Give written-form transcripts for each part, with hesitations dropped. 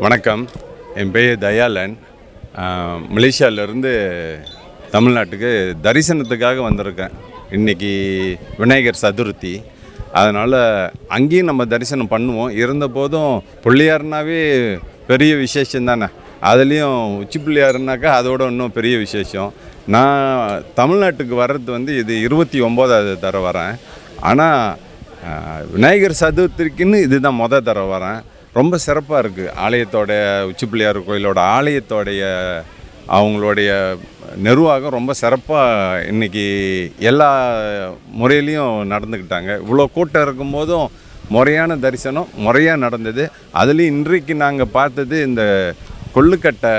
வணக்கம். என் பேர் தயாளன். மலேசியாவிலேருந்து தமிழ்நாட்டுக்கு தரிசனத்துக்காக வந்திருக்கேன். இன்றைக்கி விநாயகர் சதுர்த்தி, அதனால் அங்கேயும் நம்ம தரிசனம் பண்ணுவோம். இருந்தபோதும் பிள்ளையார்னாவே பெரிய விசேஷம் தானே, அதுலேயும் உச்சி பிள்ளையாருனாக்கா அதோட இன்னும் பெரிய விசேஷம். நான் தமிழ்நாட்டுக்கு வர்றது இது 29வது தடவை வரேன். ஆனால் விநாயகர் சதுர்த்திக்குன்னு இதுதான் தடவை வரேன். ரொம்ப சிறப்பாக இருக்குது. ஆலயத்தோடைய உச்சி பிள்ளையார் கோயிலோட ஆலயத்தோடைய அவங்களுடைய நிர்வாகம் ரொம்ப சிறப்பாக இன்றைக்கி எல்லா முறையிலையும் நடந்துக்கிட்டாங்க. இவ்வளோ கூட்டம் இருக்கும்போதும் முறையான தரிசனம் முறையாக நடந்தது. அதுலேயும் இன்றைக்கு நாங்கள் பார்த்தது இந்த கொள்ளுக்கட்டை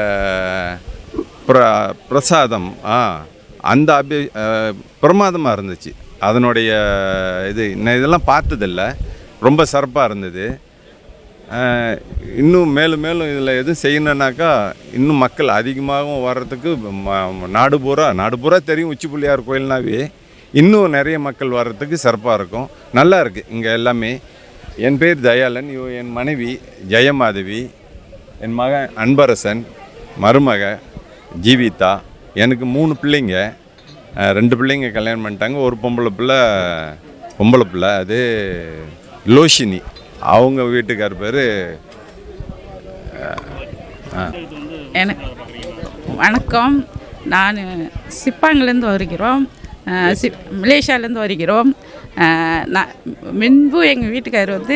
பிரசாதம், அந்த பிரமாதமாக இருந்துச்சு. அதனுடைய இதெல்லாம் பார்த்ததில்ல, ரொம்ப சிறப்பாக இருந்தது. இன்னும் மேலும் மேலும் இதில் எதுவும் செய்யணுன்னாக்கா இன்னும் மக்கள் அதிகமாகவும் வர்றதுக்கு நாடு பூரா தெரியும். உச்சி பிள்ளையார் கோயில்னாவே இன்னும் நிறைய மக்கள் வர்றதுக்கு சிறப்பாக இருக்கும். நல்லா இருக்குது இங்கே எல்லாமே. என் பேர் தயாளன், என் மனைவி ஜெயமாதவி, என் மகன் அன்பரசன், மருமக ஜீவிதா. எனக்கு 3 பிள்ளைங்க. 2 பிள்ளைங்க கல்யாணம் பண்ணிட்டாங்க. ஒரு பொம்பளை பிள்ளை அது லோஷினி. அவங்க வீட்டுக்கார் பேர். வணக்கம். நான் சிப்பாங்கிலேருந்து வருகிறோம், மலேசியாவிலேருந்து வருகிறோம். நான் முன்பு எங்கள் வீட்டுக்காரர்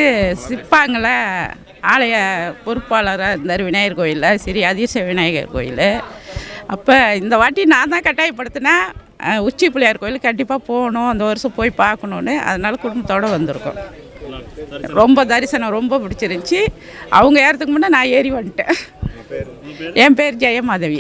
சிப்பாங்கில் ஆலய பொறுப்பாளராக இருந்தார் விநாயகர் கோயிலில், ஸ்ரீ அதிசய விநாயகர் கோயில். அப்போ இந்த வாட்டி நான் தான் கட்டாயப்படுத்தினேன், உச்சி பிள்ளையார் கோயில் கண்டிப்பாக போகணும், அந்த வருஷம் போய் பார்க்கணுன்னு. அதனால் குடும்பத்தோடு வந்திருக்கோம். ரொம்ப தரிசனம் ரொம்ப பிடிச்சிருந்துச்சி. அவங்க ஏறதுக்கு முன்னே நான் ஏறி வந்துட்டேன். என் பேர் ஜெயமாதவி.